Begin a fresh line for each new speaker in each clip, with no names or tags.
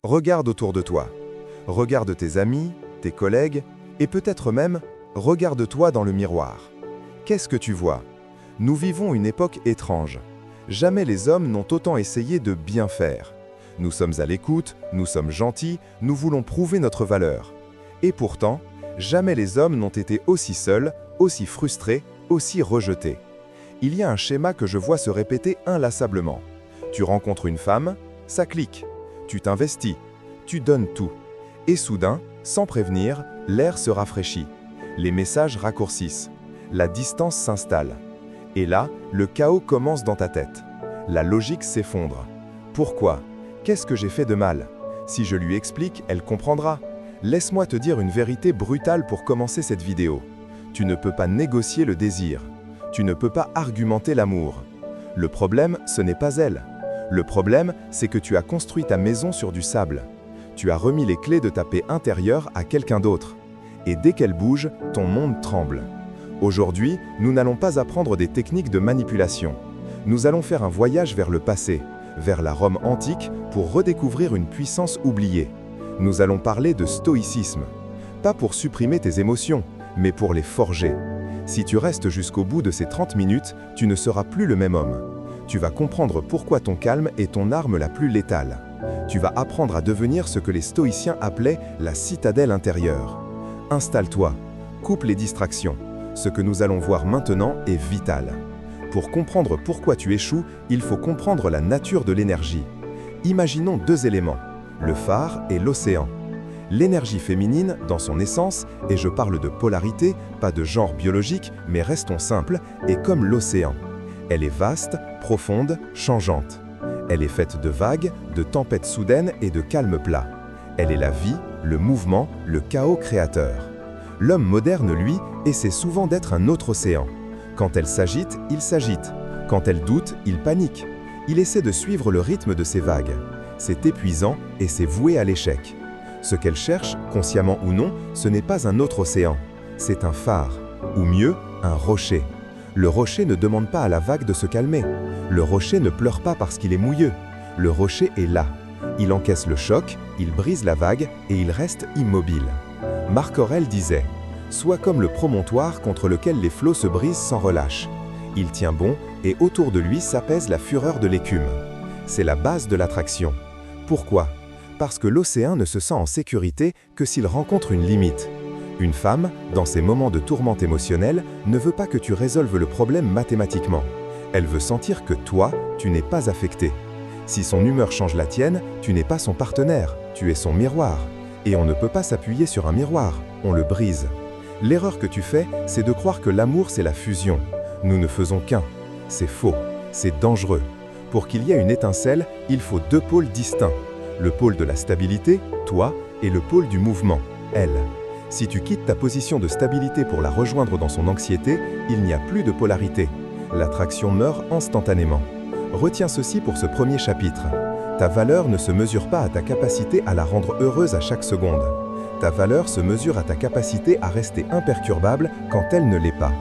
Regarde autour de toi. Regarde tes amis, tes collègues, et peut-être même, regarde-toi dans le miroir. Qu'est-ce que tu vois? Nous vivons une époque étrange. Jamais les hommes n'ont autant essayé de bien faire. Nous sommes à l'écoute, nous sommes gentils, nous voulons prouver notre valeur. Et pourtant, jamais les hommes n'ont été aussi seuls, aussi frustrés, aussi rejetés. Il y a un schéma que je vois se répéter inlassablement. Tu rencontres une femme, ça clique. Tu t'investis, tu donnes tout. Et soudain, sans prévenir, l'air se rafraîchit. Les messages raccourcissent. La distance s'installe. Et là, le chaos commence dans ta tête. La logique s'effondre. Pourquoi? Qu'est-ce que j'ai fait de mal? Si je lui explique, elle comprendra. Laisse-moi te dire une vérité brutale pour commencer cette vidéo. Tu ne peux pas négocier le désir. Tu ne peux pas argumenter l'amour. Le problème, ce n'est pas elle. Le problème, c'est que tu as construit ta maison sur du sable. Tu as remis les clés de ta paix intérieure à quelqu'un d'autre. Et dès qu'elle bouge, ton monde tremble. Aujourd'hui, nous n'allons pas apprendre des techniques de manipulation. Nous allons faire un voyage vers le passé, vers la Rome antique, pour redécouvrir une puissance oubliée. Nous allons parler de stoïcisme. Pas pour supprimer tes émotions, mais pour les forger. Si tu restes jusqu'au bout de ces 30 minutes, tu ne seras plus le même homme. Tu vas comprendre pourquoi ton calme est ton arme la plus létale. Tu vas apprendre à devenir ce que les stoïciens appelaient la citadelle intérieure. Installe-toi, coupe les distractions. Ce que nous allons voir maintenant est vital. Pour comprendre pourquoi tu échoues, il faut comprendre la nature de l'énergie. Imaginons deux éléments, le phare et l'océan. L'énergie féminine, dans son essence, et je parle de polarité, pas de genre biologique, mais restons simples, est comme l'océan. Elle est vaste, profonde, changeante. Elle est faite de vagues, de tempêtes soudaines et de calmes plats. Elle est la vie, le mouvement, le chaos créateur. L'homme moderne, lui, essaie souvent d'être un autre océan. Quand elle s'agite, il s'agite. Quand elle doute, il panique. Il essaie de suivre le rythme de ces vagues. C'est épuisant et c'est voué à l'échec. Ce qu'elle cherche, consciemment ou non, ce n'est pas un autre océan. C'est un phare, ou mieux, un rocher. Le rocher ne demande pas à la vague de se calmer. Le rocher ne pleure pas parce qu'il est mouilleux. Le rocher est là. Il encaisse le choc, il brise la vague et il reste immobile. Marc Aurèle disait « Sois comme le promontoire contre lequel les flots se brisent sans relâche. Il tient bon et autour de lui s'apaise la fureur de l'écume. » C'est la base de l'attraction. Pourquoi? Parce que l'océan ne se sent en sécurité que s'il rencontre une limite. Une femme, dans ces moments de tourmente émotionnelle, ne veut pas que tu résolves le problème mathématiquement. Elle veut sentir que toi, tu n'es pas affecté. Si son humeur change la tienne, tu n'es pas son partenaire, tu es son miroir. Et on ne peut pas s'appuyer sur un miroir, on le brise. L'erreur que tu fais, c'est de croire que l'amour c'est la fusion. Nous ne faisons qu'un. C'est faux, c'est dangereux. Pour qu'il y ait une étincelle, il faut deux pôles distincts. Le pôle de la stabilité, toi, et le pôle du mouvement, elle. Si tu quittes ta position de stabilité pour la rejoindre dans son anxiété, il n'y a plus de polarité. L'attraction meurt instantanément. Retiens ceci pour ce premier chapitre. Ta valeur ne se mesure pas à ta capacité à la rendre heureuse à chaque seconde. Ta valeur se mesure à ta capacité à rester imperturbable quand elle ne l'est pas.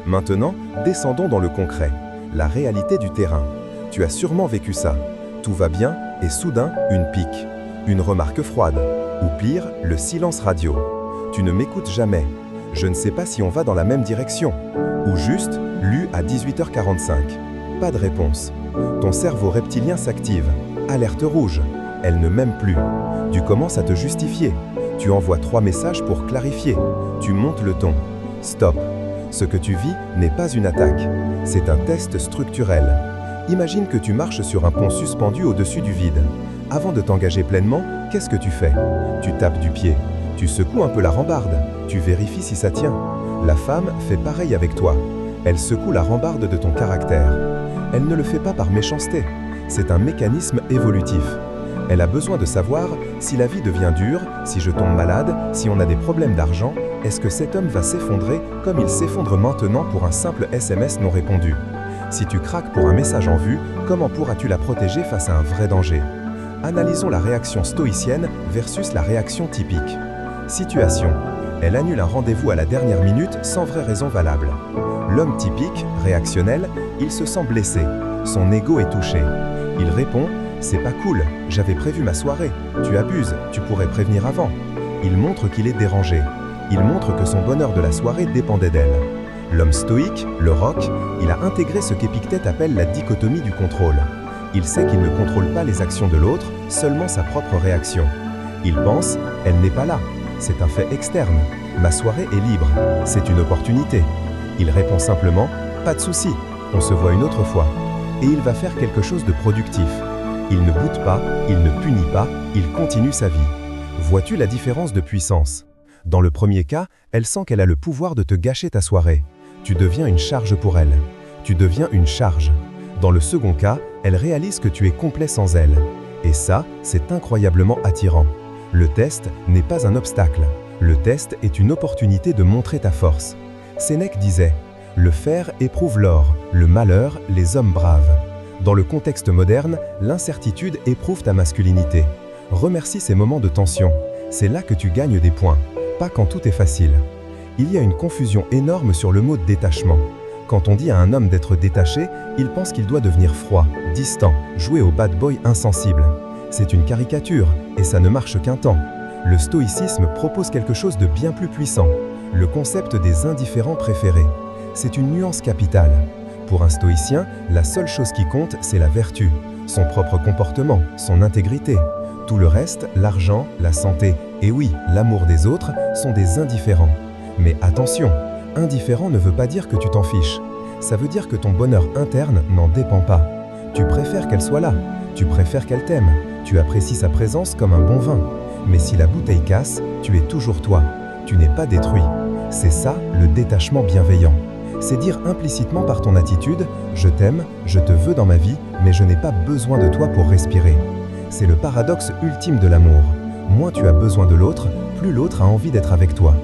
Maintenant, descendons dans le concret, la réalité du terrain. Tu as sûrement vécu ça. Tout va bien et soudain, une pique. Une remarque froide. Ou pire, le silence radio. Tu ne m'écoutes jamais. Je ne sais pas si on va dans la même direction. Ou juste, lu à 18h45. Pas de réponse. Ton cerveau reptilien s'active. Alerte rouge. Elle ne m'aime plus. Tu commences à te justifier. Tu envoies 3 messages pour clarifier. Tu montes le ton. Stop. Ce que tu vis n'est pas une attaque. C'est un test structurel. Imagine que tu marches sur un pont suspendu au-dessus du vide. Avant de t'engager pleinement, qu'est-ce que tu fais? Tu tapes du pied. Tu secoues un peu la rambarde. Tu vérifies si ça tient. La femme fait pareil avec toi. Elle secoue la rambarde de ton caractère. Elle ne le fait pas par méchanceté. C'est un mécanisme évolutif. Elle a besoin de savoir si la vie devient dure, si je tombe malade, si on a des problèmes d'argent, est-ce que cet homme va s'effondrer comme il s'effondre maintenant pour un simple SMS non répondu? Si tu craques pour un message en vue, comment pourras-tu la protéger face à un vrai danger? Analysons la réaction stoïcienne versus la réaction typique. Situation. Elle annule un rendez-vous à la dernière minute sans vraie raison valable. L'homme typique, réactionnel, il se sent blessé. Son ego est touché. Il répond «
C'est pas cool, j'avais prévu ma soirée. Tu abuses, tu pourrais prévenir avant. Il montre qu'il est dérangé. Il montre que son bonheur de la soirée dépendait d'elle. L'homme stoïque, le roc, il a intégré ce qu'Épictète appelle la dichotomie du contrôle. Il sait qu'il ne contrôle pas les actions de l'autre, seulement sa propre réaction. Il pense, elle n'est pas là. C'est un fait externe. Ma soirée est libre. C'est une opportunité. Il répond simplement, pas de souci, on se voit une autre fois. Et il va faire quelque chose de productif. Il ne boude pas, il ne punit pas, il continue sa vie. Vois-tu la différence de puissance? Dans le premier cas, elle sent qu'elle a le pouvoir de te gâcher ta soirée. Tu deviens une charge pour elle. Tu deviens une charge. Dans le second cas, elle réalise que tu es complet sans elle. Et ça, c'est incroyablement attirant. Le test n'est pas un obstacle. Le test est une opportunité de montrer ta force. Sénèque disait « Le fer éprouve l'or, le malheur, les hommes braves ». Dans le contexte moderne, l'incertitude éprouve ta masculinité. Remercie ces moments de tension. C'est là que tu gagnes des points, pas quand tout est facile. Il y a une confusion énorme sur le mot détachement. Quand on dit à un homme d'être détaché, il pense qu'il doit devenir froid, distant, jouer au bad boy insensible. C'est une caricature, et ça ne marche qu'un temps. Le stoïcisme propose quelque chose de bien plus puissant, le concept des indifférents préférés. C'est une nuance capitale. Pour un stoïcien, la seule chose qui compte, c'est la vertu, son propre comportement, son intégrité. Tout le reste, l'argent, la santé, et oui, l'amour des autres, sont des indifférents. Mais attention, indifférent ne veut pas dire que tu t'en fiches. Ça veut dire que ton bonheur interne n'en dépend pas. Tu préfères qu'elle soit là, tu préfères qu'elle t'aime, tu apprécies sa présence comme un bon vin. Mais si la bouteille casse, tu es toujours toi, tu n'es pas détruit. C'est ça, le détachement bienveillant. C'est dire implicitement par ton attitude « Je t'aime, je te veux dans ma vie, mais je n'ai pas besoin de toi pour respirer ». C'est le paradoxe ultime de l'amour. Moins tu as besoin de l'autre, plus l'autre a envie d'être avec toi.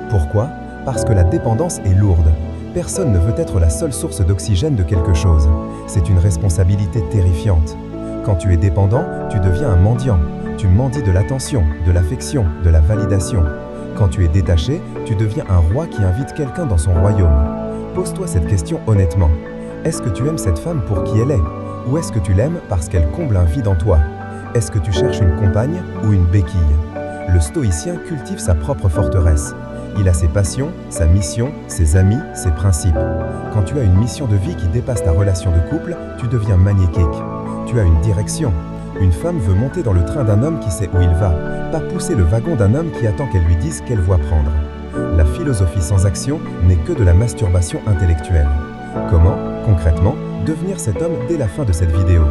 Pourquoi? Parce que la dépendance est lourde. Personne ne veut être la seule source d'oxygène de quelque chose. C'est une responsabilité terrifiante. Quand tu es dépendant, tu deviens un mendiant. Tu mendies de l'attention, de l'affection, de la validation. Quand tu es détaché, tu deviens un roi qui invite quelqu'un dans son royaume. Pose-toi cette question honnêtement. Est-ce que tu aimes cette femme pour qui elle est? Ou est-ce que tu l'aimes parce qu'elle comble un vide en toi? Est-ce que tu cherches une compagne ou une béquille? Le stoïcien cultive sa propre forteresse. Il a ses passions, sa mission, ses amis, ses principes. Quand tu as une mission de vie qui dépasse ta relation de couple, tu deviens magnétique. Tu as une direction. Une femme veut monter dans le train d'un homme qui sait où il va, pas pousser le wagon d'un homme qui attend qu'elle lui dise quelle voie prendre. La philosophie sans action n'est que de la masturbation intellectuelle. Comment, concrètement, devenir cet homme dès la fin de cette vidéo?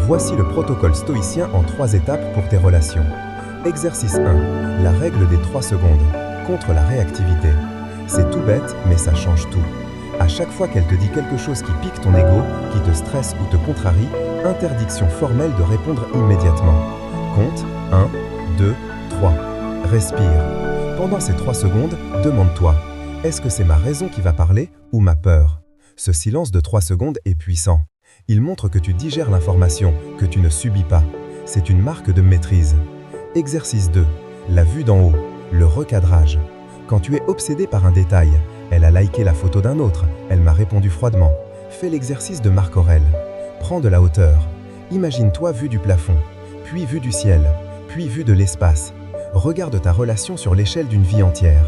Voici le protocole stoïcien en 3 étapes pour tes relations. Exercice 1. La règle des 3 secondes. Contre la réactivité. C'est tout bête, mais ça change tout. À chaque fois qu'elle te dit quelque chose qui pique ton ego, qui te stresse ou te contrarie, interdiction formelle de répondre immédiatement. Compte 1, 2, 3. Respire. Pendant ces 3 secondes, demande-toi, est-ce que c'est ma raison qui va parler ou ma peur? Ce silence de 3 secondes est puissant. Il montre que tu digères l'information, que tu ne subis pas. C'est une marque de maîtrise. Exercice 2. La vue d'en haut. Le recadrage. Quand tu es obsédé par un détail, elle a liké la photo d'un autre, elle m'a répondu froidement. Fais l'exercice de Marc Aurèle. Prends de la hauteur. Imagine-toi vue du plafond, puis vue du ciel, puis vue de l'espace. Regarde ta relation sur l'échelle d'une vie entière.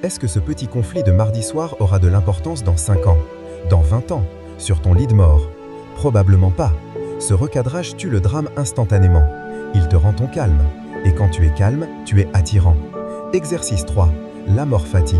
Est-ce que ce petit conflit de mardi soir aura de l'importance dans 5 ans, dans 20 ans, sur ton lit de mort? Probablement pas. Ce recadrage tue le drame instantanément. Il te rend ton calme. Et quand tu es calme, tu es attirant. Exercice 3. L'amor fati.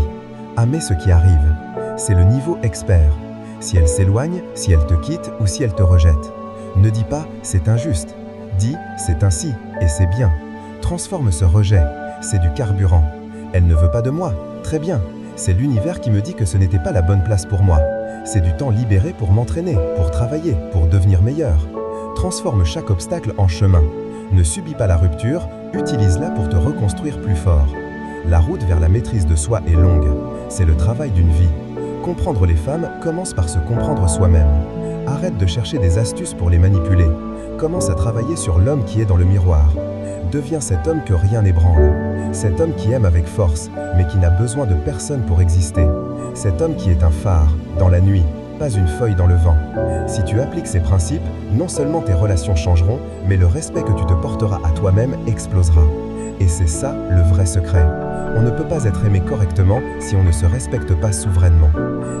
Aimer ce qui arrive. C'est le niveau expert. Si elle s'éloigne, si elle te quitte ou si elle te rejette. Ne dis pas « c'est injuste ». Dis « c'est ainsi et c'est bien ». Transforme ce rejet. C'est du carburant. Elle ne veut pas de moi. Très bien. C'est l'univers qui me dit que ce n'était pas la bonne place pour moi. C'est du temps libéré pour m'entraîner, pour travailler, pour devenir meilleur. Transforme chaque obstacle en chemin. Ne subis pas la rupture, utilise-la pour te reconstruire plus fort. La route vers la maîtrise de soi est longue. C'est le travail d'une vie. Comprendre les femmes commence par se comprendre soi-même. Arrête de chercher des astuces pour les manipuler. Commence à travailler sur l'homme qui est dans le miroir. Deviens cet homme que rien n'ébranle. Cet homme qui aime avec force, mais qui n'a besoin de personne pour exister. Cet homme qui est un phare, dans la nuit, pas une feuille dans le vent. Si tu appliques ces principes, non seulement tes relations changeront, mais le respect que tu te porteras à toi-même explosera. Et c'est ça le vrai secret. On ne peut pas être aimé correctement si on ne se respecte pas souverainement.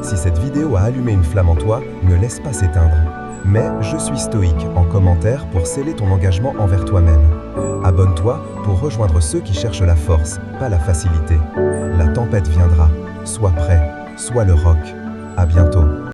Si cette vidéo a allumé une flamme en toi, ne laisse pas s'éteindre. Mais je suis stoïque en commentaire pour sceller ton engagement envers toi-même. Abonne-toi pour rejoindre ceux qui cherchent la force, pas la facilité. La tempête viendra. Sois prêt, sois le roc. À bientôt.